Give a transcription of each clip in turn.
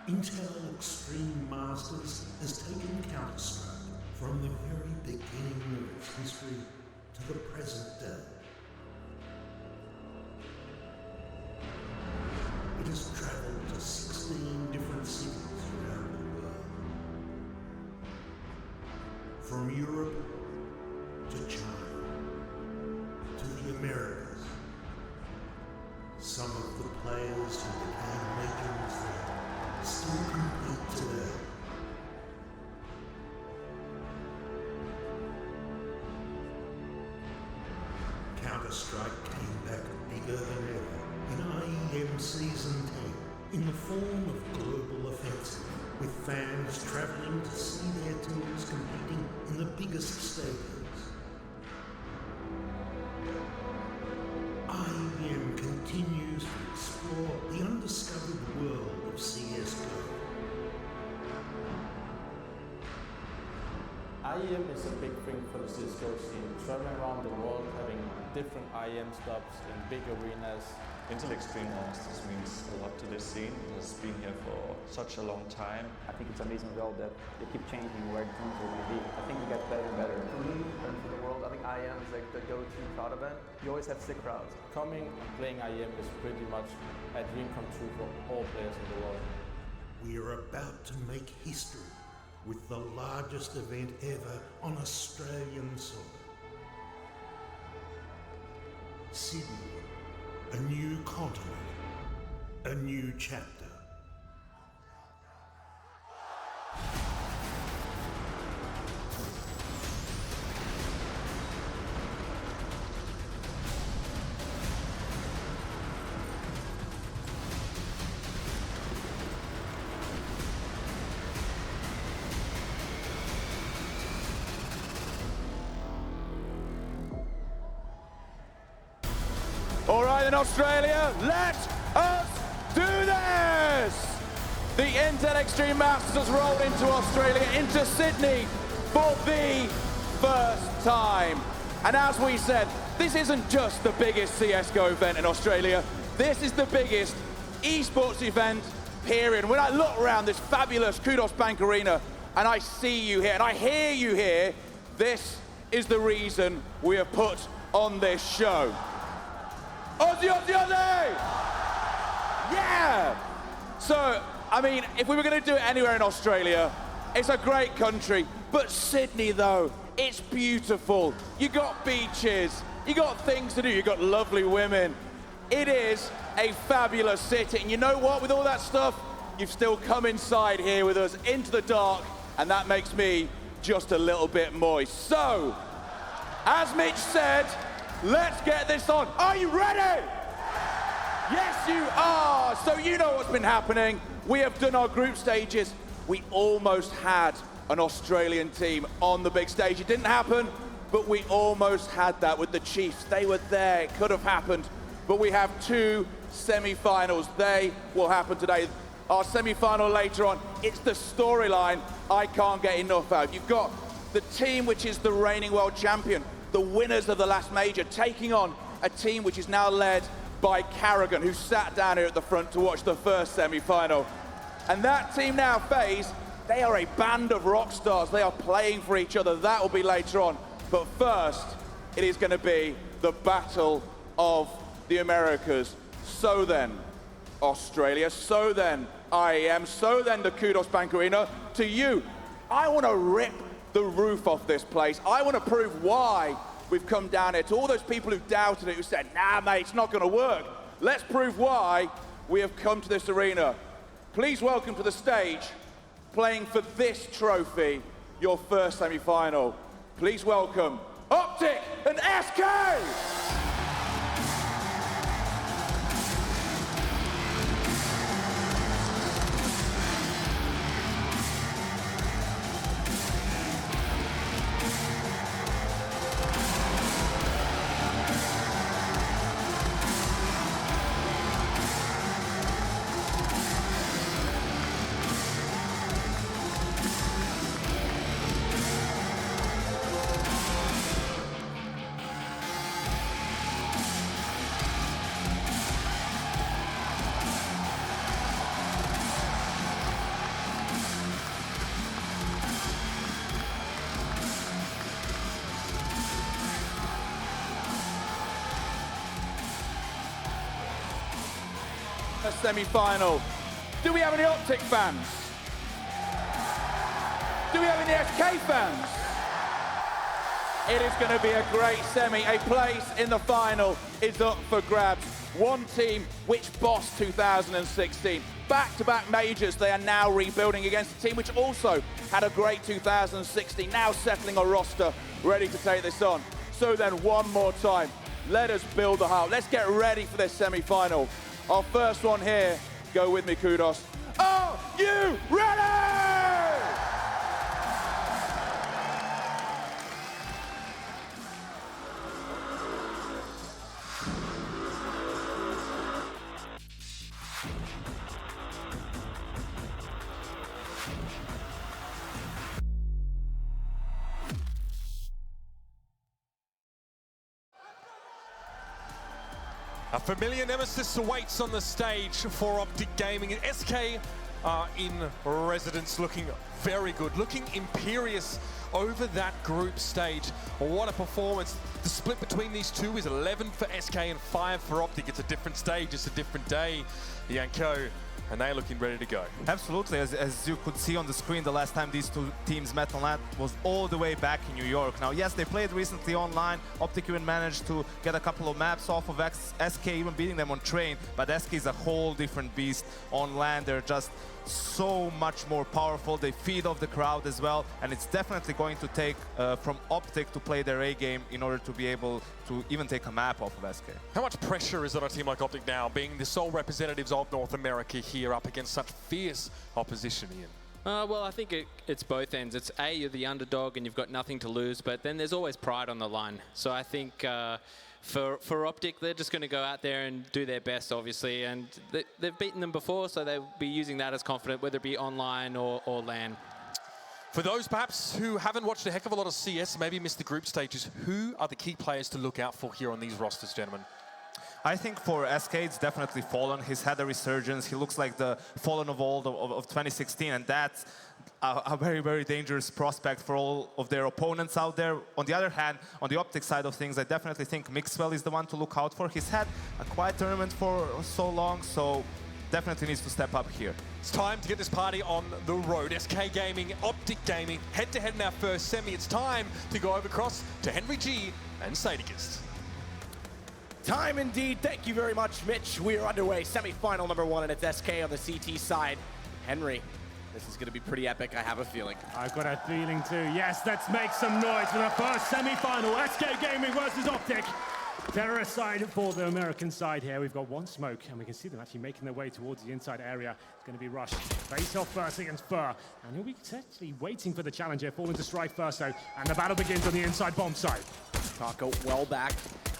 Intel Extreme Masters has taken Counter-Strike from the very beginning of its history to the present day. It has travelled to 16 different cities around the world. From Europe to China to the Americas. Some of the players who became legends there still compete today. Counter-Strike came back bigger than ever in IEM Season 10 in the form of global offensive, with fans travelling to see their teams competing in the biggest stadiums. IEM continues to explore the undiscovered world of CSGO. IEM is a big thing for the CSGO scene, traveling around the world, having different IEM stops in big arenas. Intel Extreme Masters means a lot to this scene. It has been here for such a long time. I think it's amazing as well that they keep changing where the teams are going to be. I think we get better and better. For me and for the world, I think IEM is like the go-to crowd event. You always have sick crowds. Coming and playing IEM is pretty much a dream come true for all players in the world. We are about to make history with the largest event ever on Australian soil. Sydney, a new continent, a new chapter. All right, in Australia, let us do this! The Intel Extreme Masters has rolled into Australia, into Sydney, for the first time. And as we said, this isn't just the biggest CSGO event in Australia. This is the biggest esports event, period. When I look around this fabulous Kudos Bank Arena, and I see you here, and I hear you here, this is the reason we have put on this show. Aussie, Aussie, Aussie! Yeah! So, I mean, if we were going to do it anywhere in Australia, it's a great country. But Sydney, though, it's beautiful. You got beaches, you got things to do, you got lovely women. It is a fabulous city. And you know what? With all that stuff, you've still come inside here with us into the dark, and that makes me just a little bit moist. So, as Mitch said, let's get this on. Are you ready? Yes, you are. So you know what's been happening. We have done our group stages. We almost had an Australian team on the big stage. It didn't happen, but we almost had that with the Chiefs. They were there. It could have happened. But we have two semi-finals. They will happen today. Our semi-final later on. It's the storyline I can't get enough of. You've got the team which is the reigning world champion, the winners of the last major, taking on a team which is now led by Carrigan, who sat down here at the front to watch the first semi-final. And that team now, FaZe, they are a band of rock stars. They are playing for each other. That will be later on. But first, it is going to be the Battle of the Americas. So then, Australia. So then, IEM. So then, the Kudos Bank Arena. To you, I want to rip the roof off this place. I want to prove why we've come down here. To all those people who doubted it, who said, nah, mate, it's not going to work. Let's prove why we have come to this arena. Please welcome to the stage, playing for this trophy, your first semi-final. Please welcome OpTic and SK! a semi-final. Do we have any OpTic fans? Do we have any SK fans? It is going to be a great semi. A place in the final is up for grabs. One team which bossed 2016. Back-to-back majors, they are now rebuilding against a team which also had a great 2016, now settling a roster, ready to take this on. So then one more time, let us build the heart. Let's get ready for this semi-final. Our first one here, go with me, kudos. Are you ready? A familiar nemesis awaits on the stage for OpTic Gaming. And SK are in residence, looking very good, looking imperious over that group stage. What a performance. The split between these two is 11 for SK and 5 for OpTic. It's a different stage, it's a different day. Yanko, and they're looking ready to go. Absolutely, as you could see on the screen, the last time these two teams met on that was all the way back in New York. Now, yes, they played recently online. OpTic even managed to get a couple of maps off of SK, even beating them on train, but SK is a whole different beast on land. They're just so much more powerful. They feed off the crowd as well, and it's definitely going to take from OpTic to play their A game in order to be able to even take a map off of SK. How much pressure is on a team like OpTic now, being the sole representatives of North America here up against such fierce opposition, Ian? Well, I think it's both ends. It's A, you're the underdog and you've got nothing to lose, but then there's always pride on the line. So I think for OpTic, they're just going to go out there and do their best, obviously, and they've beaten them before, so they'll be using that as confident, whether it be online or LAN. For those perhaps who haven't watched a heck of a lot of CS, maybe missed the group stages, who are the key players to look out for here on these rosters, gentlemen? I think for SK, it's definitely Fallen. He's had a resurgence. He looks like the Fallen of old of 2016, and that's a very, very dangerous prospect for all of their opponents out there. On the other hand, on the OpTic side of things, I definitely think Mixwell is the one to look out for. He's had a quiet tournament for so long, so definitely needs to step up here. It's time to get this party on the road. SK Gaming, OpTic Gaming, head-to-head in our first semi. It's time to go over across to Henry G and Sadikist. Time indeed. Thank you very much, Mitch. We are underway. Semi-final number 1, and it's SK on the CT side. Henry, this is going to be pretty epic, I have a feeling. I've got a feeling too. Yes, let's make some noise for the first semi-final. SK Gaming versus OpTic. Terrorist side for the American side here. We've got one smoke, and we can see them actually making their way towards the inside area. It's going to be rushed. Face off first against Fur. And he'll be actually waiting for the challenge here. Falling to strike first, though. And the battle begins on the inside bomb side. Taco well back.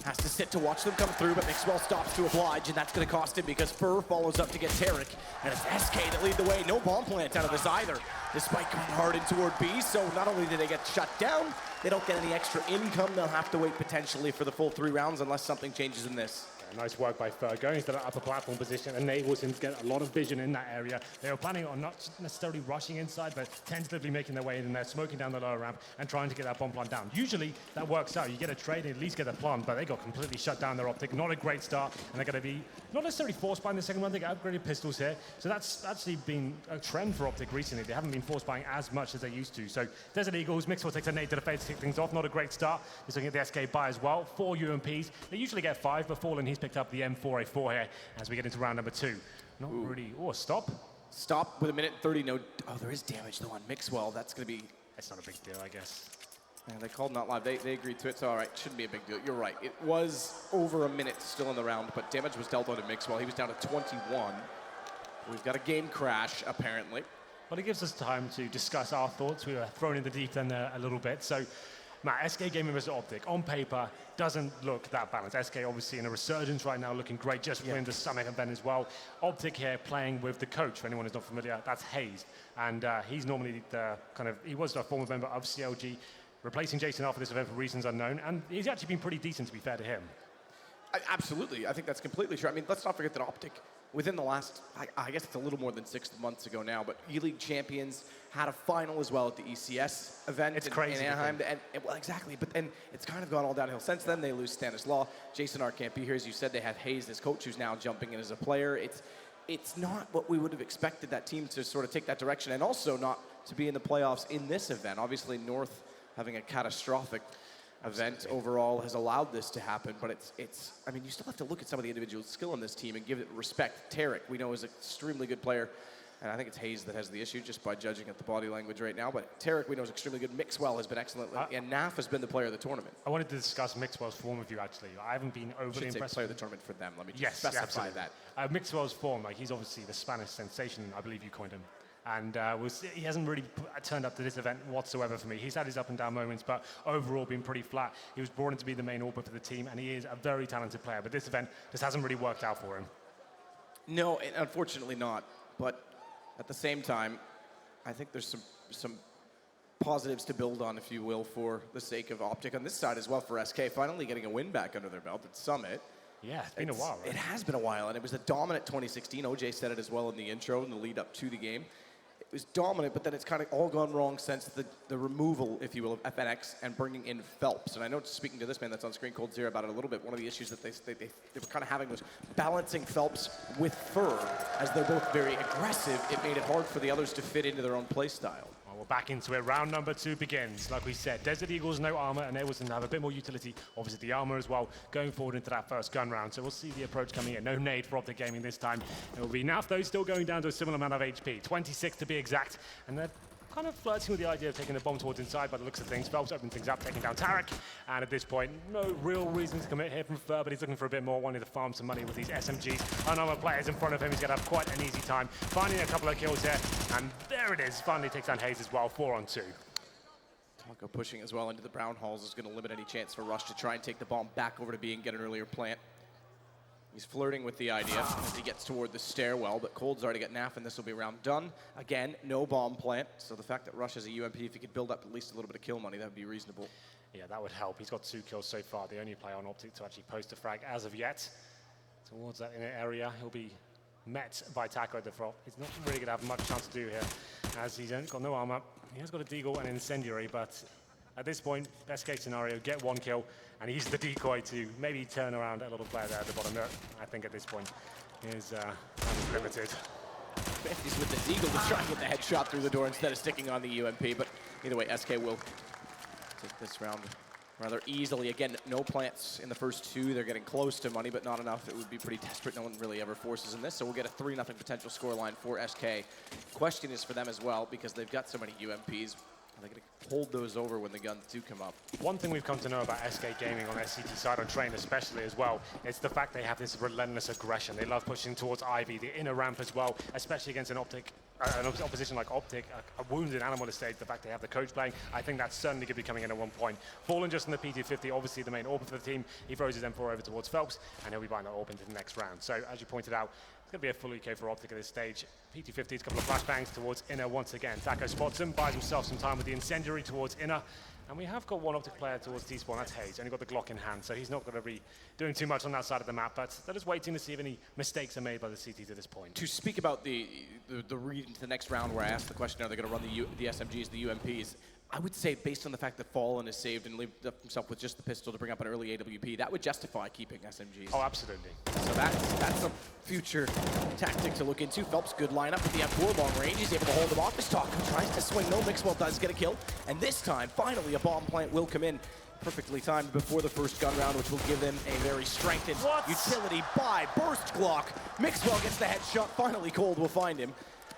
Has to sit to watch them come through, but Mixwell stops to oblige, and that's going to cost him because Fur follows up to get Tarek. And it's SK that lead the way. No bomb plant out of this either, despite going hard in toward B. So not only do they get shut down, they don't get any extra income. They'll have to wait potentially for the full 3 rounds unless something changes in this. Nice work by Fur. Going to that upper platform position enables him to get a lot of vision in that area. They were planning on not necessarily rushing inside, but tentatively making their way in there, smoking down the lower ramp and trying to get that bomb plant down. Usually that works out. You get a trade and at least get a plant, but they got completely shut down their OpTic. Not a great start, and they're going to be not necessarily force buying the second one. They got upgraded pistols here. So that's actually been a trend for OpTic recently. They haven't been force buying as much as they used to. So Desert Eagles, Mixwell takes a nade to the face to kick things off. Not a great start. He's looking at the SK buy as well. 4 UMPs. They usually get 5, but Fallen, he's picked up the M4A4 here as we get into round number 2. Not really. Oh, stop. Stop with 1:30. No. Oh, there is damage though on Mixwell. That's going to be. It's not a big deal, I guess. Yeah, they called not live. They agreed to it, so all right, shouldn't be a big deal. You're right. It was over a minute still in the round, but damage was dealt on to Mixwell. He was down to 21. We've got a game crash, apparently. Well, it gives us time to discuss our thoughts. We were thrown in the deep end there a little bit. So, Matt, SK Gaming versus OpTic, on paper, doesn't look that balanced. SK obviously in a resurgence right now, looking great, just winning the Summit event as well. OpTic here playing with the coach, for anyone who's not familiar, that's Hayes. And he's normally the he was a former member of CLG, replacing Jason after this event for reasons unknown. And he's actually been pretty decent, to be fair to him. Absolutely. I think that's completely true. I mean, let's not forget that OpTic, within the last, I guess it's a little more than 6 months ago now, but E-League champions had a final as well at the ECS event it's crazy in Anaheim. Well, exactly, but then it's kind of gone all downhill since then. They lose Stanislaw. Jason Art can't be here. As you said, they have Hayes, this coach, who's now jumping in as a player. it's not what we would have expected that team to sort of take that direction, and also not to be in the playoffs in this event. Obviously, North having a catastrophic event overall has allowed this to happen, but I mean, you still have to look at some of the individual skill on this team and give it respect. Tarek, we know, is an extremely good player, and I think it's Hayes that has the issue just by judging at the body language right now, but Tarek, we know, is extremely good. Mixwell has been excellent, and Naf has been the player of the tournament. I wanted to discuss Mixwell's form with you, actually. I haven't been overly impressed. Player of the tournament for them. Let me just specify that. Mixwell's form, like, he's obviously the Spanish sensation, I believe you coined him. And he hasn't really turned up to this event whatsoever for me. He's had his up and down moments, but overall been pretty flat. He was brought in to be the main AWPer for the team, and he is a very talented player, but this event just hasn't really worked out for him. No, unfortunately not. But at the same time, I think there's some positives to build on, if you will, for the sake of OpTic on this side as well for SK, finally getting a win back under their belt at Summit. Yeah, it's been a while, right? It has been a while, and it was a dominant 2016. OJ said it as well in the intro in the lead up to the game. It was dominant, but then it's kind of all gone wrong since the removal, if you will, of FNX and bringing in Phelps. And I know, speaking to this man that's on screen, Cold Zero, about it a little bit, one of the issues that they were kind of having was balancing Phelps with Fur. As they're both very aggressive, it made it hard for the others to fit into their own play style. Well, we're back into it. Round number 2 begins. Like we said, Desert Eagles, no armor, and Eagles have a bit more utility. Obviously, the armor as well, going forward into that first gun round. So we'll see the approach coming in. No nade for OpTic Gaming this time. It will be Naf, though, still going down to a similar amount of HP, 26 to be exact. And they're kind of flirting with the idea of taking the bomb towards inside by the looks of things. Phelps opens things up, taking down Tarek. And at this point, no real reason to commit here from Fur, but he's looking for a bit more, wanting to farm some money with these SMGs. Unarmored players in front of him. He's going to have quite an easy time finding a couple of kills here. And there it is. Finally takes down Hayes as well, 4-on-2. Taco pushing as well into the brown halls is going to limit any chance for Rush to try and take the bomb back over to B and get an earlier plant. He's flirting with the idea as he gets toward the stairwell, but Cold's already got Naf, and this will be round done. Again, no bomb plant, so the fact that Rush has a UMP, if he could build up at least a little bit of kill money, that would be reasonable. Yeah, that would help. He's got 2 kills so far, the only player on OpTic to actually post a frag as of yet. Towards that inner area, he'll be met by Taco at the front. He's not really going to have much chance to do here, as he's got no armor. He has got a deagle and an incendiary, but at this point, best case scenario, get 1 kill, and he's the decoy to maybe turn around a little player there at the bottom. I think at this point is limited. He's with the deagle to try and get the headshot through the door instead of sticking on the UMP, but either way, SK will take this round rather easily. Again, no plants in the first 2. They're getting close to money, but not enough. It would be pretty desperate. No one really ever forces in this, so we'll get a 3-0 potential scoreline for SK. Question is for them as well, because they've got so many UMPs. Are they going to hold those over when the guns do come up? One thing we've come to know about SK Gaming on SCT side, on Train especially as well, is the fact they have this relentless aggression. They love pushing towards Ivy, the inner ramp as well, especially against an opposition like OpTic, a wounded animal estate. The fact they have the coach playing, I think that's certainly going to be coming in at one point. Fallen just in the PT50, obviously the main AWPer for the team. He throws his M4 over towards Phelps, and he'll be buying that AWP into the next round. So, as you pointed out, it's going to be a full EK for OpTic at this stage. PT50's a couple of flashbangs towards inner once again. Taco spots him, buys himself some time with the incendiary towards inner. And we have got one OpTic player towards T-spawn, that's Hayes. Only got the Glock in hand, so he's not going to be doing too much on that side of the map, but they're just waiting to see if any mistakes are made by the CTs at this point. To speak about the read into the next round where I asked the question, are they going to run the SMGs, the UMPs? I would say, based on the fact that Fallen is saved and lived up himself with just the pistol to bring up an early AWP, that would justify keeping SMGs. Oh, absolutely. So that's a future tactic to look into. Phelps, good lineup with the M4 long range. He's able to hold him off. His Taco tries to swing. No, Mixwell does get a kill. And this time, finally, a bomb plant will come in. Perfectly timed before the first gun round, which will give them a very strengthened utility by Burst Glock. Mixwell gets the headshot. Finally, Cold will find him.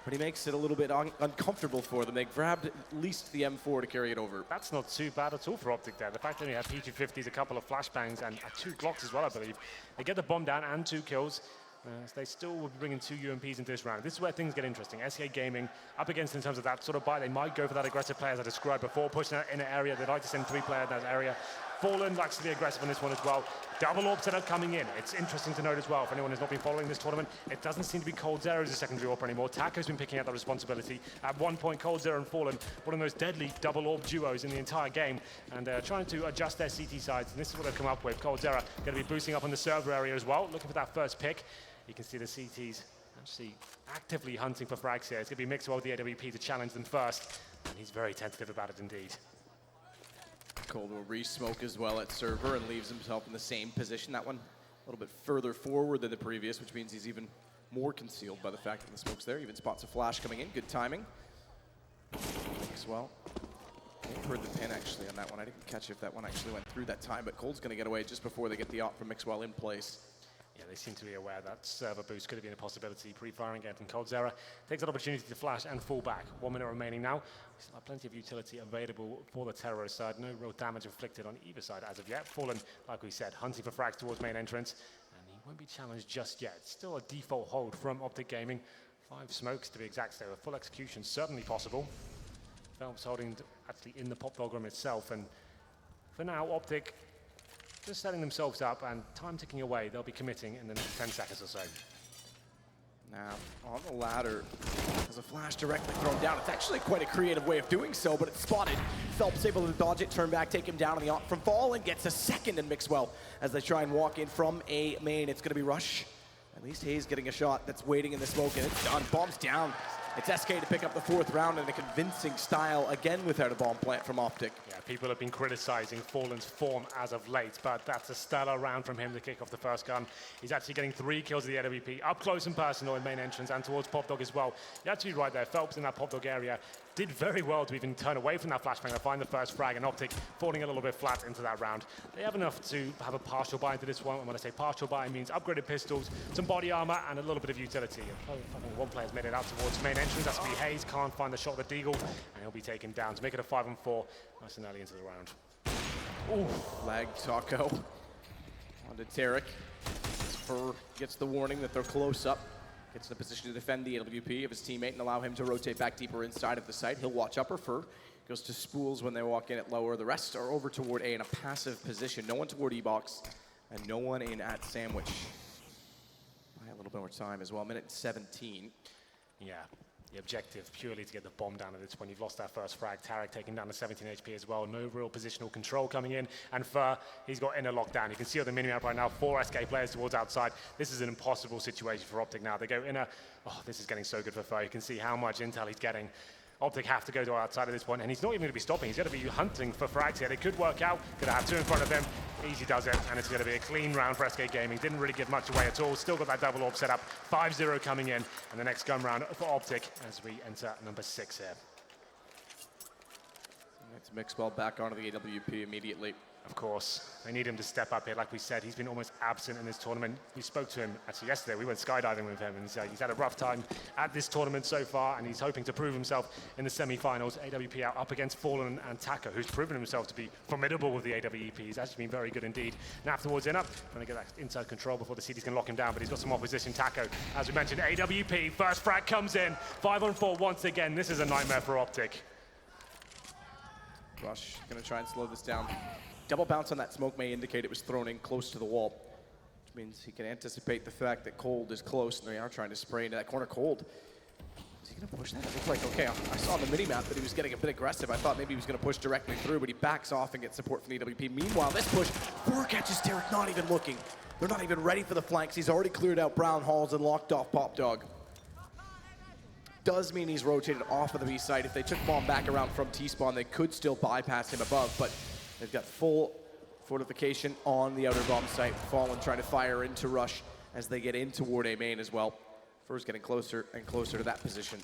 But he makes it a little bit uncomfortable for them. They grabbed at least the M4 to carry it over. That's not too bad at all for OpTic there. The fact that they have P250s, a couple of flashbangs, and 2 Glocks as well, I believe. They get the bomb down and 2 kills. So they still will be bringing 2 UMPs into this round. This is where things get interesting. SK Gaming up against in terms of that sort of buy. They might go for that aggressive player as I described before, pushing that inner area. They'd like to send 3 players in that area. Fallen likes to be aggressive on this one as well. Double AWP setup coming in. It's interesting to note as well, for anyone who's not been following this tournament, it doesn't seem to be Cold Zero as a secondary AWPer anymore. Taco's been picking up the responsibility. At one point, Cold Zero and Fallen, one of the most deadly double AWP duos in the entire game, and they're trying to adjust their CT sides, and this is what they've come up with. Cold Zero going to be boosting up on the server area as well, looking for that first pick. You can see the CTs actually actively hunting for frags here. It's going to be Mixwell with the AWP to challenge them first, and he's very tentative about it indeed. Cold will re-smoke as well at server and leaves himself in the same position. That one a little bit further forward than the previous, which means he's even more concealed by the fact that the smoke's there. Even spots a flash coming in. Good timing. Maxwell. I heard the pin actually on that one. I didn't catch if that one actually went through that time, but Cold's going to get away just before they get the op from Maxwell in place. Yeah, they seem to be aware that server boost could have been a possibility. Pre-firing again from Coldzera. Takes that opportunity to flash and fall back. 1 minute remaining now. We still have plenty of utility available for the terrorist side. No real damage inflicted on either side as of yet. Fallen, like we said, hunting for frags towards main entrance. And he won't be challenged just yet. Still a default hold from OpTic Gaming. 5 smokes to be exact, so a full execution certainly possible. Phelps holding actually in the pop dog room itself, and for now OpTic just setting themselves up and time ticking away. They'll be committing in the next 10 seconds or so. Now on the ladder, there's a flash directly thrown down. It's actually quite a creative way of doing so, but it's spotted. Phelps able to dodge it, turn back, take him down on the op from fall, and gets a second in Mixwell as they try and walk in from A main. It's going to be Rush. At least Hayes getting a shot that's waiting in the smoke, and it's done. Bombs down. It's SK to pick up the 4th round in a convincing style, again without a bomb plant from OpTic. Yeah, people have been criticizing Fallen's form as of late, but that's a stellar round from him to kick off the first gun. He's actually getting 3 kills of the AWP, up close and personal in main entrance and towards Pop Dog as well. You're actually right there. Phelps in that Pop Dog area did very well to even turn away from that flashbang and find the first frag, and OpTic falling a little bit flat into that round. They have enough to have a partial buy into this one, and when I say partial buy, it means upgraded pistols, some body armor, and a little bit of utility. One player's made it out towards main entrance. That's to be Hayes. Can't find the shot with the Deagle, and he'll be taken down to make it a 5-on-4 nice and early into the round. Ooh, flag Taco onto Tarek. Fur gets the warning that they're close up. Gets in a position to defend the AWP of his teammate and allow him to rotate back deeper inside of the site. He'll watch upper. Fur goes to Spools when they walk in at lower. The rest are over toward A in a passive position. No one toward E-Box and no one in at Sandwich. A little bit more time as well. Minute 17. Yeah. The objective purely to get the bomb down at this point. You've lost that first frag. Tarek taking down to 17 HP as well. No real positional control coming in. And Fur, he's got inner lockdown. You can see on the minimap right now, 4 SK players towards outside. This is an impossible situation for OpTic now. They go inner. Oh, this is getting so good for Fur. You can see how much intel he's getting. OpTic have to go to outside at this point, and he's not even going to be stopping. He's going to be hunting for frags here. It could work out. Going to have 2 in front of him. Easy does it, and it's going to be a clean round for SK Gaming. Didn't really give much away at all. Still got that double orb set up. 5-0 coming in, and the next gun round for OpTic as we enter number 6 here. It's Mixwell back onto the AWP immediately. Of course, they need him to step up here. Like we said, he's been almost absent in this tournament. We spoke to him actually yesterday. We went skydiving with him, and he's had a rough time at this tournament so far, and he's hoping to prove himself in the semi-finals. AWP out up against Fallen and Taka, who's proven himself to be formidable with the AWP. He's actually been very good indeed. Now towards in up, trying to get that inside control before the CD's can lock him down, but he's got some opposition. Taco, as we mentioned, AWP, first frag comes in. 5-on-4 once again. This is a nightmare for OpTic. Rush gonna try and slow this down. Double bounce on that smoke may indicate it was thrown in close to the wall, which means he can anticipate the fact that Cold is close, and they are trying to spray into that corner. Cold, is he going to push that? It looks like, okay, I saw on the mini-map that he was getting a bit aggressive. I thought maybe he was going to push directly through, but he backs off and gets support from the AWP. Meanwhile, this push, 4 catches Tarek, not even looking. They're not even ready for the flanks. He's already cleared out Brown Halls and locked off Pop Dog. Does mean he's rotated off of the B side. If they took bomb back around from T-spawn, they could still bypass him above, but they've got full fortification on the outer bomb site. Fallen trying to fire into Rush as they get in toward A main as well. First getting closer and closer to that position.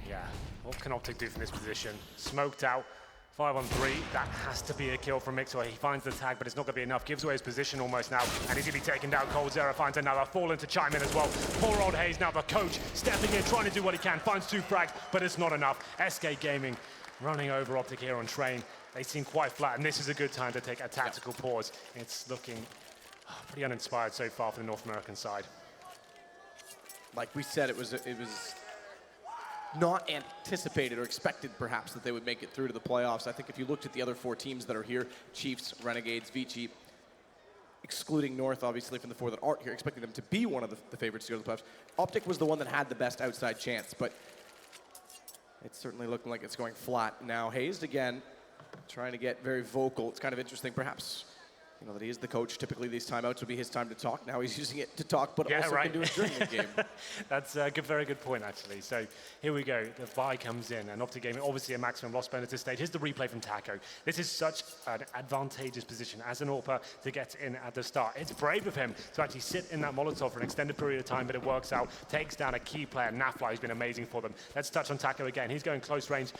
Yeah, what can OpTic do from this position? Smoked out, 5-on-3. That has to be a kill from Mixwell. He finds the tag, but it's not going to be enough. Gives away his position almost now, and he's going to be taken down. Coldzera finds another. Fallen to chime in as well. Poor old Hayes now, the coach, stepping in, trying to do what he can. Finds 2 frags, but it's not enough. SK Gaming running over OpTic here on train. They seem quite flat, and this is a good time to take a tactical pause. It's looking pretty uninspired so far for the North American side. Like we said, it was not anticipated or expected, perhaps, that they would make it through to the playoffs. I think if you looked at the other 4 teams that are here, Chiefs, Renegades, Vici, excluding North, obviously, from the 4 that aren't here, expecting them to be one of the favorites to go to the playoffs. OpTic was the one that had the best outside chance, but it's certainly looking like it's going flat now. Hayes again, trying to get very vocal. It's kind of interesting, perhaps You know that he is the coach. Typically, these timeouts would be his time to talk. Now he's using it to talk, but Yeah, also right. can do it during the game. That's a very good point, actually. So here we go. The bye comes in, and OpTic Gaming, obviously a maximum loss bonus at this stage. Here's the replay from Taco. This is such an advantageous position as an AWPer to get in at the start. It's brave of him to actually sit in that Molotov for an extended period of time, but it works out. Takes down a key player. Nafly has been amazing for them. Let's touch on Taco again. He's going close range.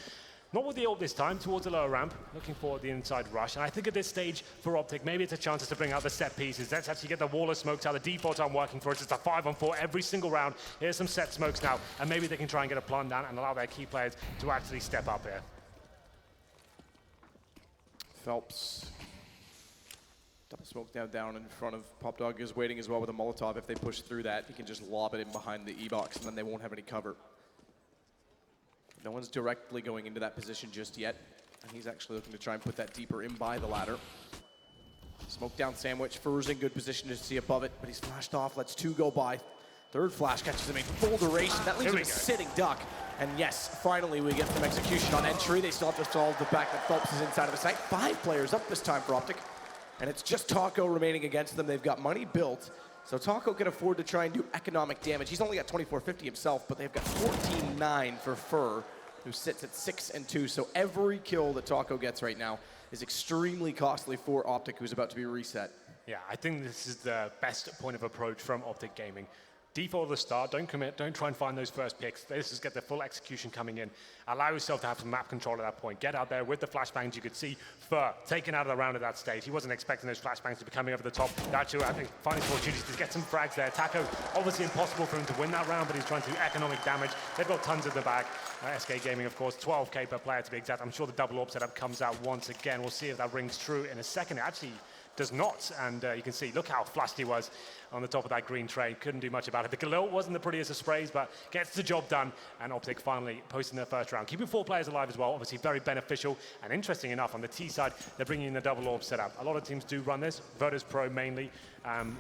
Not with the ult this time, towards the lower ramp, looking for the inside rush. And I think at this stage for OpTic, maybe it's a chance to bring out the set pieces. Let's actually get the wall of smokes out. The default aren't working for us. It's a 5-on-4 every single round. Here's some set smokes now, and maybe they can try and get a plant down and allow their key players to actually step up here. Phelps. Double smoke down in front of PopDog is waiting as well with a Molotov. If they push through that, he can just lob it in behind the E-box, and then they won't have any cover. No one's directly going into that position just yet. And he's actually looking to try and put that deeper in by the ladder. Smoke down sandwich. Fur's in good position to see above it, but he's flashed off. Lets 2 go by. Third flash catches him in full duration. That leaves him a sitting duck. And yes, finally we get some execution on entry. They still have to solve the fact that Phelps is inside of the site. 5 players up this time for OpTic. And it's just Taco remaining against them. They've got money built. So Taco can afford to try and do economic damage. He's only got 2450 himself, but they've got 14-9 for Fur, who sits at 6-2. So every kill that Taco gets right now is extremely costly for OpTic, who's about to be reset. Yeah, I think this is the best point of approach from OpTic Gaming. Default at the start, don't commit, don't try and find those first picks. Let's just get the full execution coming in. Allow yourself to have some map control at that point. Get out there with the flashbangs. You could see Fur taken out of the round at that stage. He wasn't expecting those flashbangs to be coming over the top. Actually, I think finding some opportunities to get some frags there. Taco, obviously impossible for him to win that round, but he's trying to do economic damage. They've got tons in the bag. SK Gaming, of course, 12k per player to be exact. I'm sure the double AWP setup comes out once again. We'll see if that rings true in a second. It actually does not, and you can see, look how flashed he was on the top of that green tray. Couldn't do much about it. The Galil wasn't the prettiest of sprays, but gets the job done, and OpTic finally posting their first round. Keeping 4 players alive as well, obviously very beneficial, and interesting enough, on the T side, they're bringing in the double AWP setup. A lot of teams do run this, Virtus Pro mainly.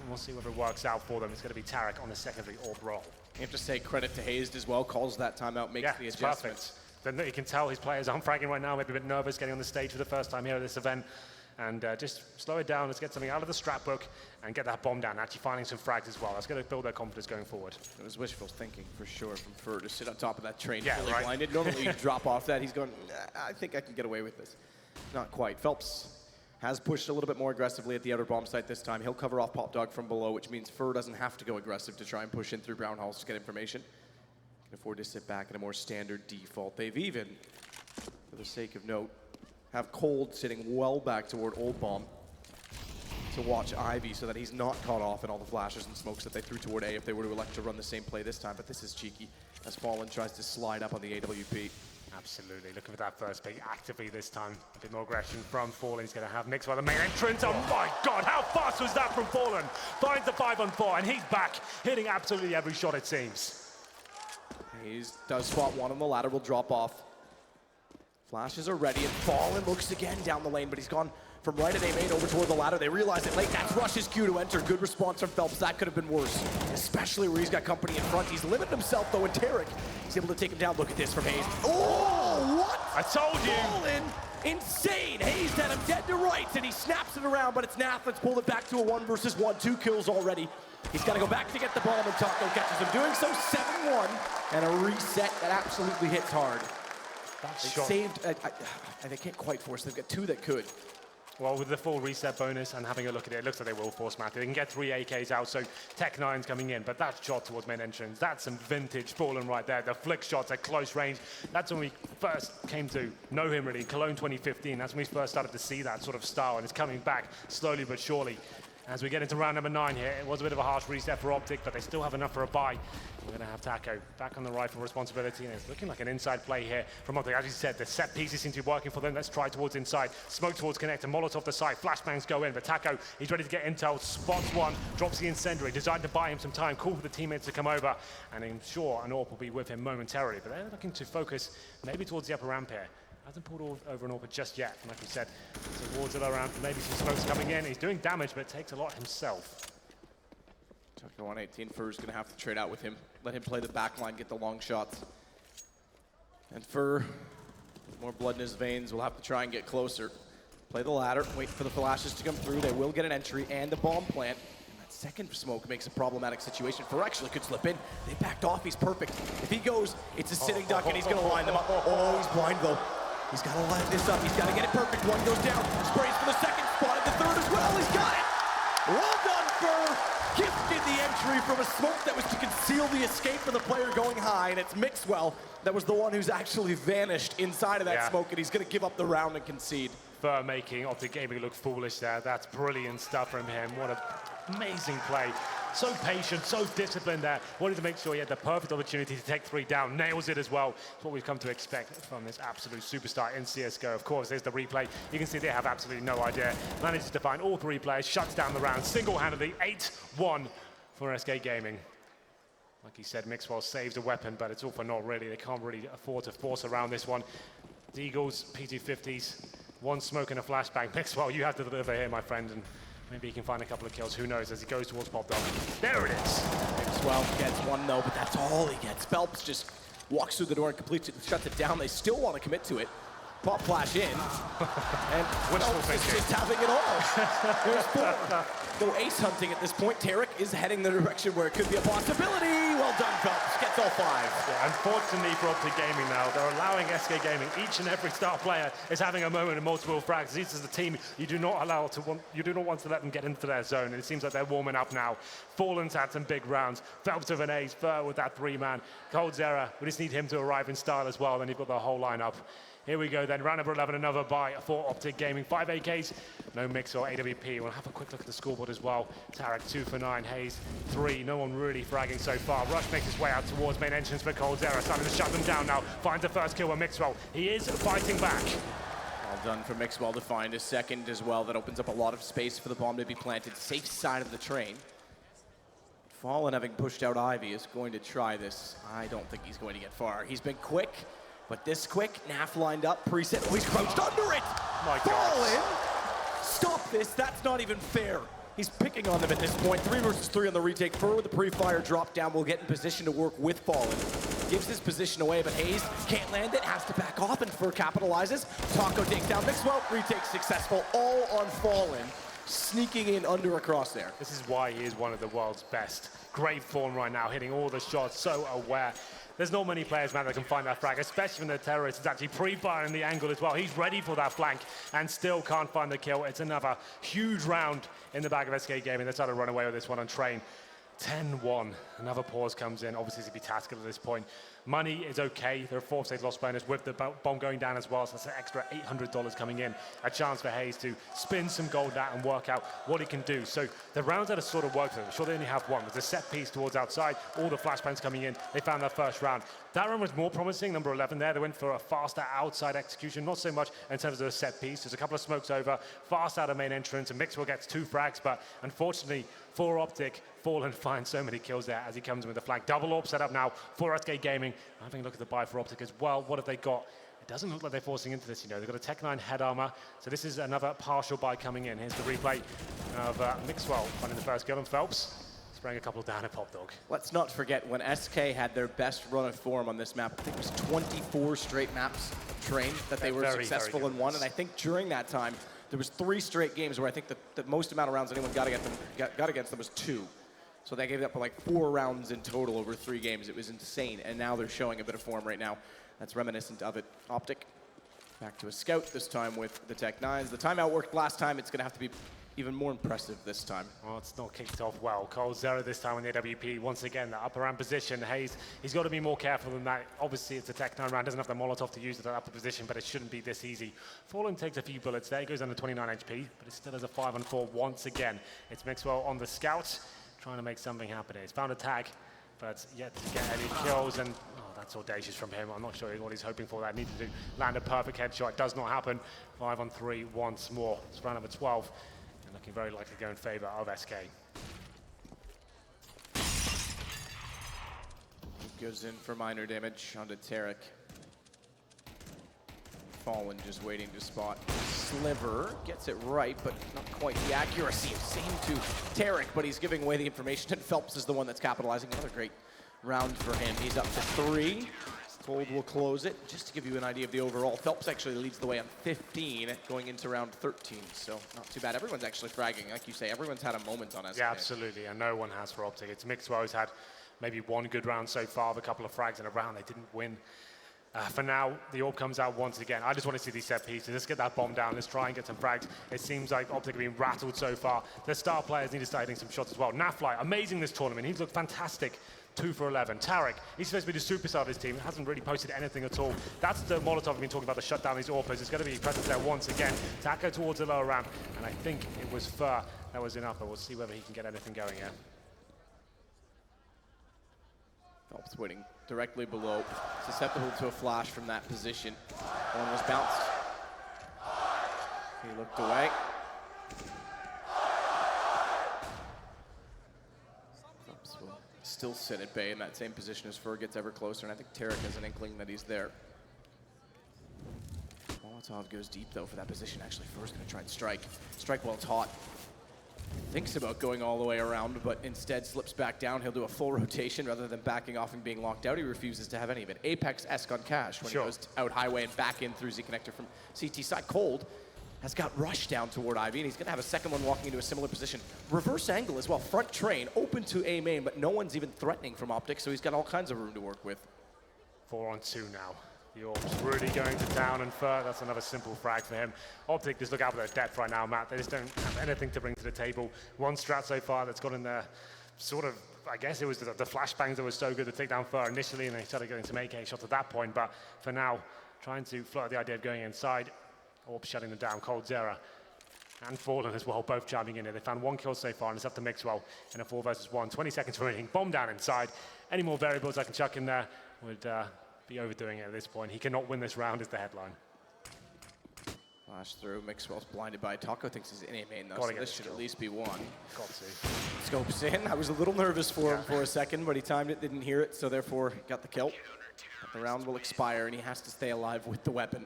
We'll see whether it works out for them. It's going to be Tarek on the secondary AWP role. You have to say credit to Hazed as well, calls that timeout, makes the adjustments. Perfect. Then you can tell his players aren't fragging right now, maybe a bit nervous getting on the stage for the first time here at this event. And just slow it down, let's get something out of the scrapbook and get that bomb down, actually finding some frags as well. That's going to build their confidence going forward. It was wishful thinking for sure from Fur to sit on top of that train, yeah, fully blinded. Normally you drop off that, he's going, I think I can get away with this. Not quite. Phelps has pushed a little bit more aggressively at the outer bomb site this time. He'll cover off PopDog from below, which means Fur doesn't have to go aggressive to try and push in through brown halls to get information. Can afford to sit back in a more standard default. They've even, for the sake of note, have Cold sitting well back toward Old Bomb to watch Ivy so that he's not caught off in all the flashes and smokes that they threw toward A if they were to elect to run the same play this time. But this is cheeky as Fallen tries to slide up on the AWP. Absolutely, looking for that first pick actively this time. A bit more aggression from Fallen. He's going to have mixed by the main entrance. Oh my God, how fast was that from Fallen? Finds the 5-on-4 and he's back, hitting absolutely every shot it seems. He does spot one on the ladder, will drop off. Flashes are ready and Fallen looks again down the lane, but he's gone from right at A main over toward the ladder. They realize it late. That's Rush's cue to enter. Good response from Phelps. That could have been worse, especially where he's got company in front. He's limited himself though, and Tarek is able to take him down. Look at this from Hayes. Oh, what? I told you. Fallen, insane. Hayes had him dead to rights, and he snaps it around, but it's Nath. Let's pull it back to a 1 versus 1. 2 kills already. He's got to go back to get the bomb, and Taco catches him. Doing so 7-1, and a reset that absolutely hits hard. They saved, they can't quite force. They've got 2 that could. Well, with the full reset bonus and having a look at it, it looks like they will force Matthew. They can get 3 AKs out, so Tech-9's coming in, but that shot towards main entrance, that's some vintage Fallen right there. The flick shots at close range. That's when we first came to know him really, Cologne 2015. That's when we first started to see that sort of style, and it's coming back slowly but surely. As we get into round number 9 here, it was a bit of a harsh reset for OpTic, but they still have enough for a buy. We're going to have Taco back on the rifle responsibility, and it's looking like an inside play here from OpTic. As you said, the set pieces seem to be working for them. Let's try towards inside. Smoke towards connector, Molotov the side. Flashbangs go in, but Taco, he's ready to get intel. Spots one, drops the incendiary, designed to buy him some time. Cool for the teammates to come over, and I'm sure an AWP will be with him momentarily, but they're looking to focus maybe towards the upper ramp here. Hasn't pulled over an AWP just yet. And like we said, towards the lower ramp, maybe some smokes coming in. He's doing damage, but it takes a lot himself. Taco 118, Fur's going to have to trade out with him. Let him play the back line, get the long shots. And Fur, with more blood in his veins, will have to try and get closer. Play the ladder, wait for the flashes to come through. They will get an entry and the bomb plant. And that second smoke makes a problematic situation. For actually could slip in. They backed off, he's perfect. If he goes, it's a sitting duck and he's gonna line them up. Oh, he's blind though. He's gotta line this up, he's gotta get it perfect. One goes down, sprays for the second, spotted the third as well, he's got it! Well done, Fur! Gifted the entry from a smoke that was to conceal the escape of the player going high, and it's Mixwell that was the one who's actually vanished inside of that smoke, and he's gonna give up the round and concede. Fur making OpTic Gaming look foolish there. That's brilliant stuff from him. What an amazing play. So patient, so disciplined there. Wanted to make sure he had the perfect opportunity to take 3 down. Nails it as well. It's what we've come to expect from this absolute superstar in CSGO. Of course, there's the replay. You can see they have absolutely no idea. Manages to find all 3 players, shuts down the round single-handedly. 8-1 for SK Gaming. Like he said, Mixwell saves a weapon, but it's all for naught really. They can't really afford to force around this one. The Eagles, P250s, 1 smoke and a flashbang. Mixwell, you have to deliver here, my friend, and maybe he can find a couple of kills. Who knows as he goes towards Pop Dog. There it is. Mixwell gets 1 though, but that's all he gets. Phelps just walks through the door and completes it, shuts it down. They still want to commit to it. Pop flash in, and Phelps is just having it all. There's 4. Go ace hunting at this point. Tarek is heading the direction where it could be a possibility. Well done, Phelps. Gets all 5. Yeah, unfortunately for OpTic Gaming now, they're allowing SK Gaming. Each and every star player is having a moment of multiple frags. This is the team you do not want to let them get into their zone. And it seems like they're warming up now. Fallen's had some big rounds. Phelps with an ace, Fur with that 3-man. Coldzera, we just need him to arrive in style as well. Then you've got the whole lineup. Here we go then, round number 11, another buy for OpTic Gaming. 5 AKs, no mix or AWP. We'll have a quick look at the scoreboard as well. Tarek 2 for 9, Hayes 3. No one really fragging so far. Rush makes his way out towards main entrance for Coldzera. Starting to shut them down now. Finds the first kill with Mixwell. He is fighting back. Well done for Mixwell to find a second as well. That opens up a lot of space for the bomb to be planted. Safe side of the train. Fallen, having pushed out Ivy, is going to try this. I don't think he's going to get far. He's been quick. But this quick, Naf lined up, preset, oh, he's crouched under it! My Fallen! Stop this, that's not even fair. He's picking on them at this point. 3 versus 3 on the retake. Fur with the pre-fire drop down will get in position to work with Fallen. Gives his position away, but Hayes can't land it, has to back off, and Fur capitalizes. Taco takes down Mixwell, retake successful, all on Fallen. Sneaking in under a crosshair. This is why he is one of the world's best. Great form right now, hitting all the shots, so aware. There's not many players, man, that can find that frag, especially when the terrorist is actually pre-firing the angle as well. He's ready for that flank and still can't find the kill. It's another huge round in the bag of SK Gaming. They're trying to run away with this one on train. 10-1. Another pause comes in. Obviously, it's going to be tactical at this point. Money is okay. There are 4 stage loss bonus with the bomb going down as well, so that's an extra $800 coming in. A chance for Hayes to spin some gold out and work out what he can do. So the rounds that have sort of worked for them, sure they only have 1. There's a set piece towards outside, all the flashbangs coming in. They found their first round. That round was more promising, number 11 there. They went for a faster outside execution, not so much in terms of the set piece. There's a couple of smokes over, fast out of main entrance, and Mixwell gets 2 frags, but unfortunately for OpTic, Fallen finds so many kills there as he comes in with the flag. Double AWP set up now for SK Gaming. Having a look at the buy for OpTic as well. What have they got? It doesn't look like they're forcing into this, you know. They've got a Tech 9 head armor, so this is another partial buy coming in. Here's the replay of Mixwell finding the first kill, and Phelps spraying a couple down at Pop Dog. Let's not forget when SK had their best run of form on this map. I think it was 24 straight maps of train that they were successful in one, and I think during that time there was 3 straight games where I think the most amount of rounds anyone got against them was 2. So they gave up like 4 rounds in total over 3 games. It was insane, and now they're showing a bit of form right now. That's reminiscent of it. OpTic back to a scout, this time with the Tech 9s. The timeout worked last time. It's going to have to be even more impressive this time. Well, it's not kicked off well. Coldzera this time on the AWP. Once again, the upper round position. Hayes, he's got to be more careful than that. Obviously, it's a Tech 9 round. Doesn't have the Molotov to use at that upper position, but it shouldn't be this easy. Fallen takes a few bullets there. He goes under 29 HP, but it still has a 5-on-4 once again. It's Mixwell on the scout, trying to make something happen here. He's found a tag, but yet to get any kills, and that's audacious from him. I'm not sure what he's hoping for. That needed to land a perfect headshot. Does not happen. 5-on-3 once more. It's round number 12, and looking very likely to go in favor of SK. Goes in for minor damage onto Tarek. Fallen just waiting to spot Sliver. Gets it right, but not quite the accuracy. Same to Tarek, but he's giving away the information, and Phelps is the one that's capitalizing. Another great round for him. He's up to 3. Cold will close it. Just to give you an idea of the overall, Phelps actually leads the way on 15 going into round 13, so not too bad. Everyone's actually fragging. Like you say, everyone's had a moment on SK. Yeah, absolutely, and no one has for OpTic. It's Mixwell's had maybe one good round so far, a couple of frags in a round they didn't win. For now, the orb comes out once again. I just want to see these set pieces. Let's get that bomb down. Let's try and get some frags. It seems like OpTic have been rattled so far. The star players need to start hitting some shots as well. Nafly, amazing this tournament. He's looked fantastic. 2 for 11. Tarek, he's supposed to be the superstar of his team. Hasn't really posted anything at all. That's the Molotov we've been talking about, the shutdown these Orpos. It's going to be present there once again. Taco towards the lower ramp, and I think it was Fur that was enough, but we'll see whether he can get anything going here. Phelps waiting directly below, susceptible to a flash from that position. One was bounced. He looked away. Phelps will still sit at bay in that same position as Fur gets ever closer, and I think Tarek has an inkling that he's there. Molotov goes deep though for that position. Actually, Fur's gonna try and strike. Strike while it's hot. Thinks about going all the way around, but instead slips back down. He'll do a full rotation rather than backing off and being locked out. He refuses to have any of it. Apex-esque on Cash when he goes out highway and back in through Z-Connector from CT side. Cold has got Rush down toward Ivy, and he's gonna have a second one walking into a similar position. Reverse angle as well, front train, open to A main, but no one's even threatening from OpTic, so he's got all kinds of room to work with. 4 on 2 now. The Orb's really going to down and Fur. That's another simple frag for him. OpTic, just look out for their depth right now, Matt. They just don't have anything to bring to the table. One strat so far that's got in there, sort of, I guess it was the flashbangs that was so good to take down Fur initially, and they started getting some AK shots at that point. But for now, trying to float the idea of going inside. Orb shutting them down. Cold Zera and Fallen as well, both chiming in here. They found 1 kill so far, and it's up to Mixwell in a 4 versus 1. 20 seconds remaining. Bomb down inside. Any more variables I can chuck in there would be overdoing it at this point. He cannot win this round is the headline. Flash through. Mixwell's blinded by Taco. Thinks he's in A main though, so this should at least be one. Got to. Scopes in. I was a little nervous for him for a second, but he timed it, didn't hear it, so therefore got the kill. But the round will expire, and he has to stay alive with the weapon.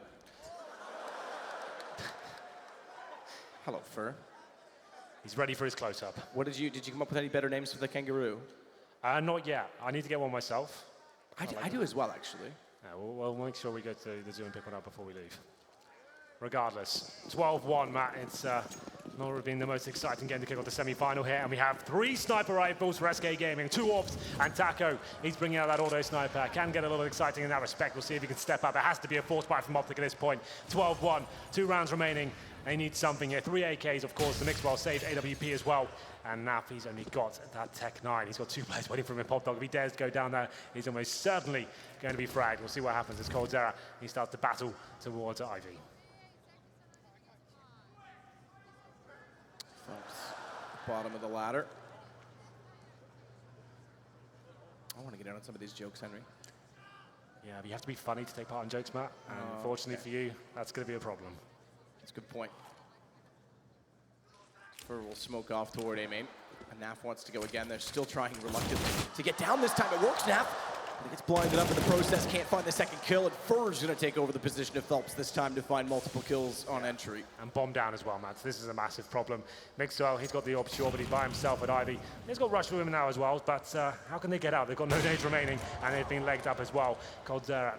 Hello, Fur. He's ready for his close-up. What did you come up with any better names for the kangaroo? Not yet. I need to get one myself. I do as well, actually. Yeah, we'll make sure we go to the zoo and pick one up before we leave. Regardless, 12-1, Matt. It's not really been the most exciting game to kick off the semi-final here, and we have 3 sniper rifles for SK Gaming, 2 Orbs, and Taco. He's bringing out that auto sniper. Can get a little exciting in that respect. We'll see if he can step up. It has to be a force buy from OpTic at this point. 12-1, 2 rounds remaining. They need something here. 3 AKs, of course. The Mixwell saved AWP as well. And Naf, he's only got that Tech 9. He's got 2 players waiting for him in Pop Dog. If he dares to go down there, he's almost certainly going to be fragged. We'll see what happens as Cold Zera, he starts to battle towards Ivy. Bottom of the ladder. I want to get in on some of these jokes, Henry. Yeah, but you have to be funny to take part in jokes, Matt. And unfortunately for you, that's going to be a problem. That's a good point. Fur will smoke off toward A main. And Naf wants to go again. They're still trying reluctantly to get down this time. It works, Naf. But he gets blinded up in the process, can't find the second kill, and Fur's going to take over the position of Phelps this time to find multiple kills on entry. And bomb down as well, Matt. So this is a massive problem. Mixwell, he's got the orb, sure, but he's by himself at Ivy. He's got Rush with him now as well, but how can they get out? They've got no nades remaining, and they've been legged up as well. Cold Zera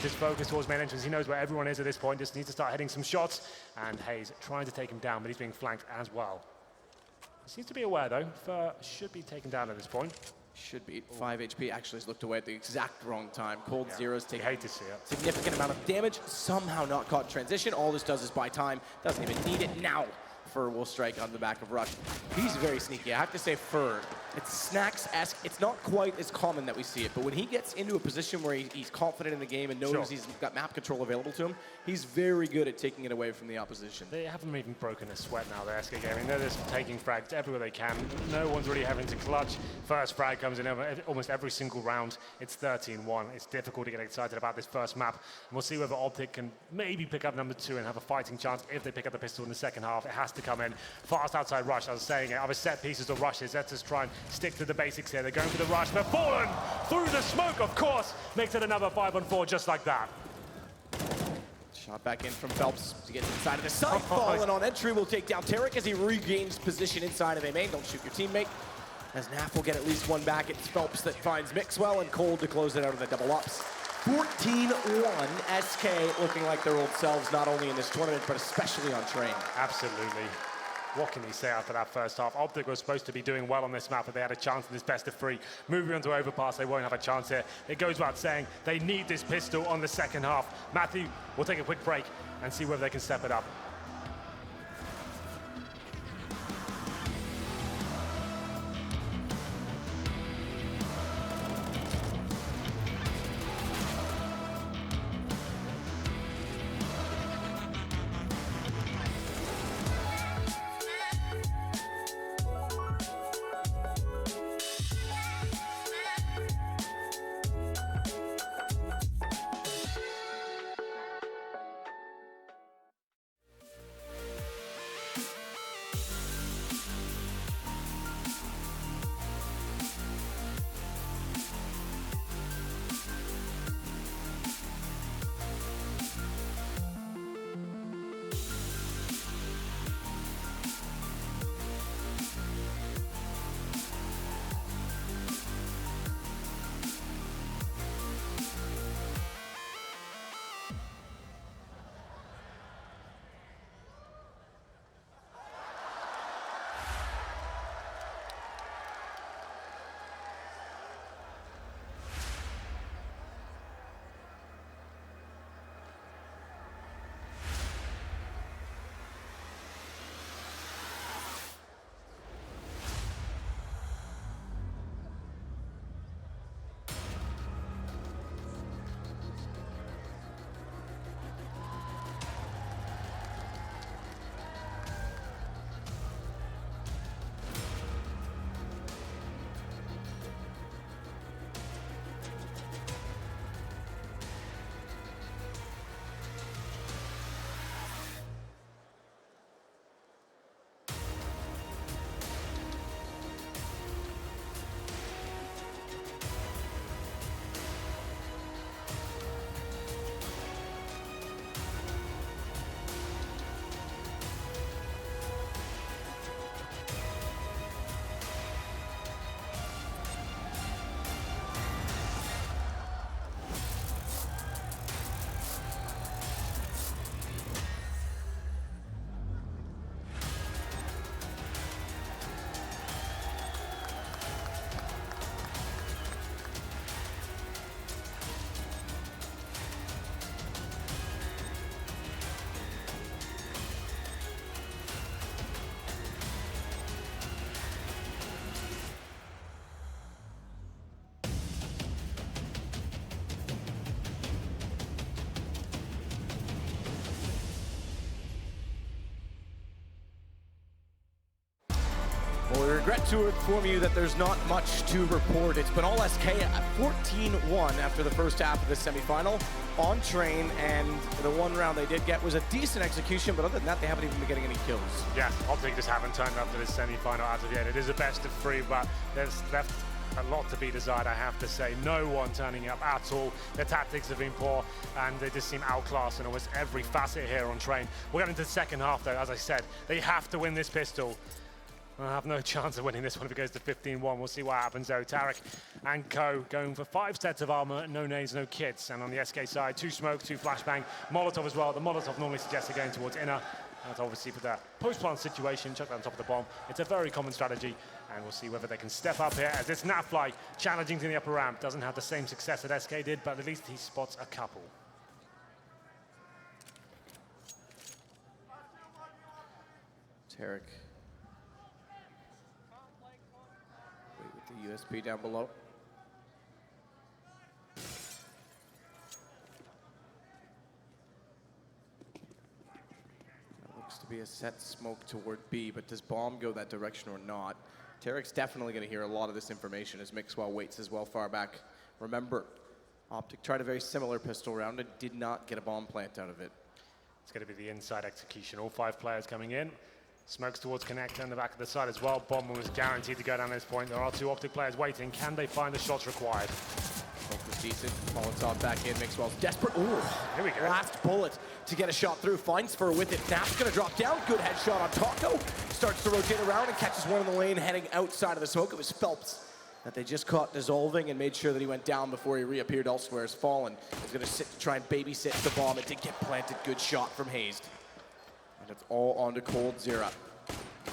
just focused towards main entrance. He knows where everyone is at this point, just needs to start hitting some shots, and Hayes trying to take him down, but he's being flanked as well. He seems to be aware, though. Fur should be taken down at this point. Should be. 5 HP actually has looked away at the exact wrong time. Cold Zera's taking hate to see it. Significant amount of damage, somehow not caught in transition. All this does is buy time. Doesn't even need it now. Fur will strike on the back of Rush. He's very sneaky. I have to say, Fur, it's Snacks-esque. It's not quite as common that we see it, but when he gets into a position where he's confident in the game and knows he's got map control available to him, he's very good at taking it away from the opposition. They haven't even broken a sweat now, the SK Gaming. They're just taking frags everywhere they can. No one's really having to clutch. First frag comes in almost every single round. It's 13-1. It's difficult to get excited about this first map. And we'll see whether OpTic can maybe pick up number 2 and have a fighting chance if they pick up the pistol in the second half. It has to come in. Fast outside Rush, I was saying it. Other set pieces of rushes. Let's just try and stick to the basics here. They're going for the rush. They're fallen through the smoke, of course. Makes it another 5-on-4 just like that. Shot back in from Phelps to get inside of the side. Fallen on entry will take down Tarek as he regains position inside of A main. Don't shoot your teammate. As Naf will get at least one back. It's Phelps that finds Mixwell and Cold to close it out of the double ups. 14-1, SK looking like their old selves, not only in this tournament, but especially on train. Absolutely. What can you say after that first half? OpTic was supposed to be doing well on this map, but they had a chance in this best of three. Moving on to Overpass, they won't have a chance here. It goes without saying, they need this pistol on the second half. Matthew, we'll take a quick break and see whether they can step it up. Well, we regret to inform you that there's not much to report. It's been all SK at 14-1 after the first half of the semifinal on train, and the one round they did get was a decent execution, but other than that, they haven't even been getting any kills. Yeah, OpTic just haven't turned up to this semi-final as of yet. It is a best of three, but there's left a lot to be desired, I have to say. No one turning up at all. Their tactics have been poor, and they just seem outclassed in almost every facet here on train. We'll get into the second half, though. As I said, they have to win this pistol. I have no chance of winning this one if it goes to 15-1. We'll see what happens, though. Tarek and co going for 5 sets of armor, no nades, no kits. And on the SK side, 2 smoke, 2 flashbang, Molotov as well. The Molotov normally suggests they're going towards inner. That's obviously for the post-plant situation, chuck that on top of the bomb. It's a very common strategy, and we'll see whether they can step up here, as it's Natfly challenging to the upper ramp. Doesn't have the same success that SK did, but at least he spots a couple. Tarek. Wait with the USB down below. Looks to be a set smoke toward B, but does bomb go that direction or not? Tarek's definitely going to hear a lot of this information as Mixwell waits as well far back. Remember, OpTic tried a very similar pistol round and did not get a bomb plant out of it. It's going to be the inside execution. All 5 players coming in. Smokes towards connector in the back of the side as well. Bomb was guaranteed to go down this point. There are 2 OpTic players waiting. Can they find the shots required? Smoke was decent. Molotov back in. Mixwell's desperate. Ooh, here we go. Last bullet to get a shot through. Finds Fur with it. Nap's going to drop down. Good headshot on Taco. Starts to rotate around and catches one in the lane heading outside of the smoke. It was Phelps that they just caught dissolving and made sure that he went down before he reappeared elsewhere as Fallen. He's going to sit to try and babysit the bomb. It did get planted. Good shot from Hazed. And it's all onto coldzera.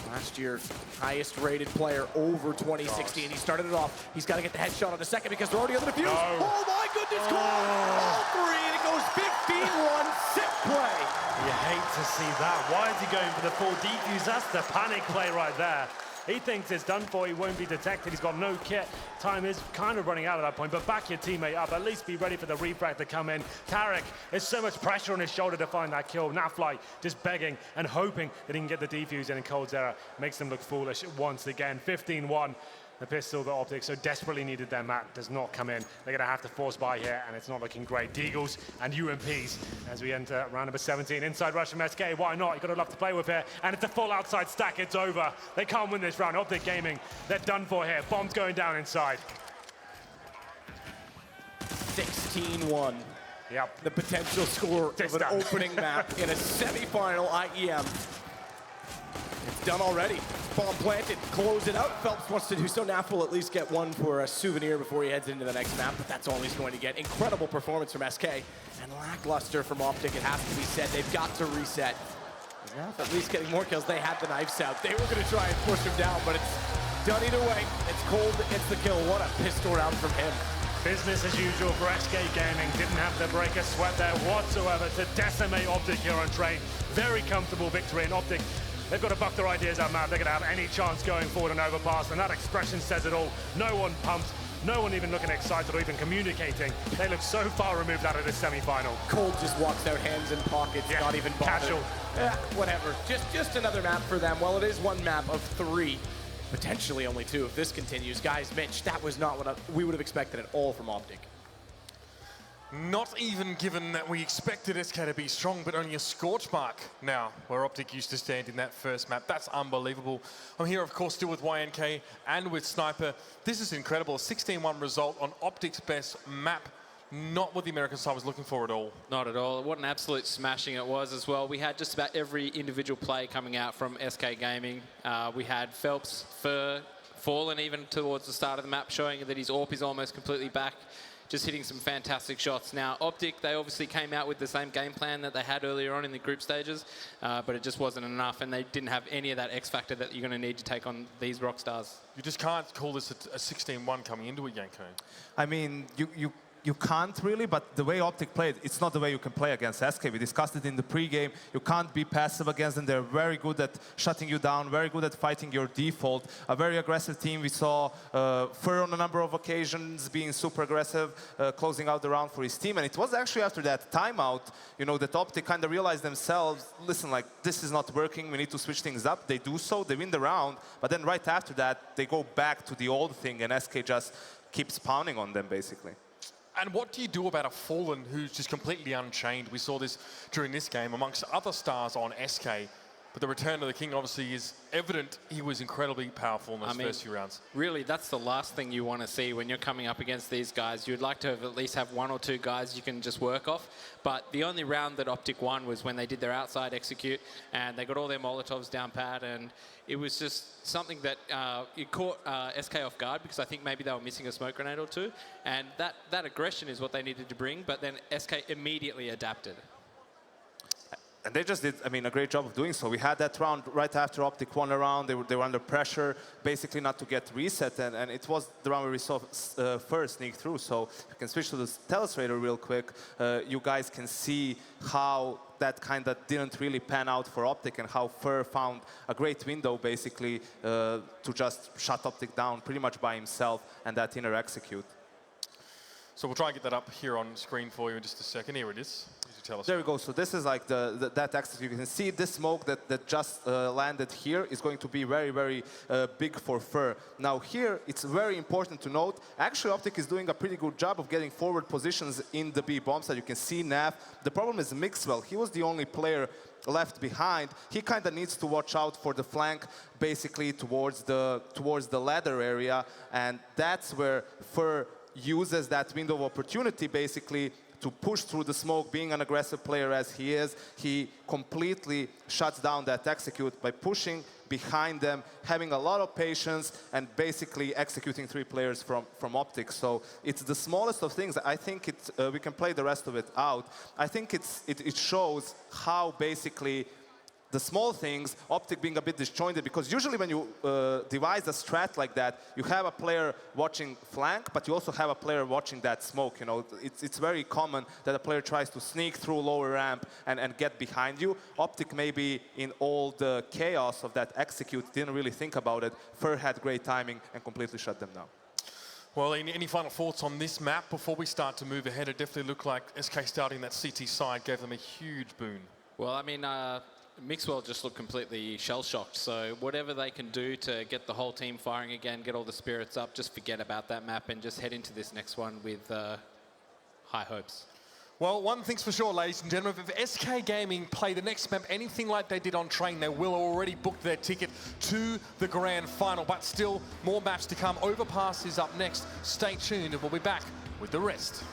Last year, highest rated player over 2016. He started it off. He's got to get the headshot on the second because they're already on the defuse. No. Oh my goodness, all three, and it goes 15-1, sick play. You hate to see that. Why is he going for the full defuse? That's the panic play right there. He thinks it's done for, he won't be detected, he's got no kit. Time is kind of running out at that point, but back your teammate up, at least be ready for the refrag to come in. Tarek, there's so much pressure on his shoulder to find that kill. Nafly just begging and hoping that he can get the defuse in, and coldzera makes them look foolish once again. 15-1. The pistol that OpTic so desperately needed their map does not come in. They're going to have to force by here, and it's not looking great. Deagles and UMPs as we enter round number 17. Inside rush from SK, why not? You've got to love to play with here, and it's a full outside stack. It's over. They can't win this round. OpTic Gaming, they're done for here. Bomb's going down inside. 16-1. Yep. The potential score of an opening map in a semi-final IEM. It's done already. Bomb planted, close it out. Phelps wants to do so. Naf will at least get one for a souvenir before he heads into the next map, but that's all he's going to get. Incredible performance from SK, and lackluster from OpTic, it has to be said. They've got to reset. Naf at least getting more kills. They had the knives out. They were going to try and push him down, but it's done either way. It's cold, it's the kill. What a pistol round from him. Business as usual for SK Gaming. Didn't have to break a sweat there whatsoever to decimate OpTic here on train. Very comfortable victory, and OpTic, they've got to buck their ideas out, man. They're going to have any chance going forward on overpass, and that expression says it all. No one pumped, no one even looking excited or even communicating. They look so far removed out of this semi-final. Cold just walks out, hands in pockets, Yeah, not even bothered. casual. Whatever, just another map for them. Well, it is one map of three, potentially only two if this continues. Guys, Mitch, that was not what we would have expected at all from OpTic. Not even given that we expected SK to be strong, but only a scorch mark now, where OpTic used to stand in that first map. That's unbelievable. I'm here, of course, still with YNK and with Sniper. This is incredible. A 16-1 result on OpTic's best map. Not what the American side was looking for at all. Not at all. What an absolute smashing it was as well. We had just about every individual play coming out from SK Gaming. We had Phelps, Fur, Fallen even towards the start of the map, showing that his AWP is almost completely back. Just hitting some fantastic shots. Now, OpTic, they obviously came out with the same game plan that they had earlier on in the group stages, but it just wasn't enough, and they didn't have any of that X factor that you're going to need to take on these rock stars. You just can't call this a 16-1 coming into it, Yanko. I mean, you can't really, but the way OpTic played, it's not the way you can play against SK. We discussed it in the pregame. You can't be passive against them. They're very good at shutting you down, very good at fighting your default. A very aggressive team. We saw Fur on a number of occasions being super aggressive, closing out the round for his team. And it was actually after that timeout, you know, that OpTic kind of realized themselves, listen, like, this is not working. We need to switch things up. They do so. They win the round. But then right after that, they go back to the old thing, and SK just keeps pounding on them, basically. And what do you do about a Fallen who's just completely unchained? We saw this during this game amongst other stars on SK. But the return of the King obviously is evident. He was incredibly powerful in those first few rounds. Really, that's the last thing you want to see when you're coming up against these guys. You'd like to at least have one or two guys you can just work off. But the only round that OpTic won was when they did their outside execute and they got all their Molotovs down pat, and it was just something that it caught SK off guard because I think maybe they were missing a smoke grenade or two. And that aggression is what they needed to bring, but then SK immediately adapted. And they just did, I mean, a great job of doing so. We had that round right after OpTic won a round. They were under pressure, basically not to get reset. And it was the round where we saw first sneak through. So you can switch to the Telestrator real quick. You guys can see how that kind of didn't really pan out for OpTic and how Fur found a great window, basically, to just shut OpTic down pretty much by himself and that inner execute. So we'll try and get that up here on screen for you in just a second. Here it is. Tell us. There we go. So this is like that execute. You can see this smoke that just landed here is going to be very, very big for Fur. Now here, it's very important to note, actually OpTic is doing a pretty good job of getting forward positions in the B bomb site. You can see Naf. The problem is Mixwell. He was the only player left behind. He kind of needs to watch out for the flank, basically towards the ladder area, and that's where Fur uses that window of opportunity, basically, to push through the smoke. Being an aggressive player as he is, he completely shuts down that execute by pushing behind them, having a lot of patience, and basically executing 3 players from OpTic. So it's the smallest of things. I think we can play the rest of it out. I think it shows how basically the small things, OpTic being a bit disjointed, because usually when you devise a strat like that, you have a player watching flank, but you also have a player watching that smoke. You know, it's very common that a player tries to sneak through lower ramp and get behind you. OpTic, maybe in all the chaos of that execute, didn't really think about it. Fur had great timing and completely shut them down. Well, any final thoughts on this map before we start to move ahead? It definitely looked like SK starting that CT side gave them a huge boon. Well, I mean, Mixwell just looked completely shell-shocked, so whatever they can do to get the whole team firing again, get all the spirits up, just forget about that map and just head into this next one with high hopes. Well, one thing's for sure, ladies and gentlemen, if SK Gaming play the next map anything like they did on Train, they will already book their ticket to the grand final, but still more maps to come. Overpass is up next. Stay tuned and we'll be back with the rest.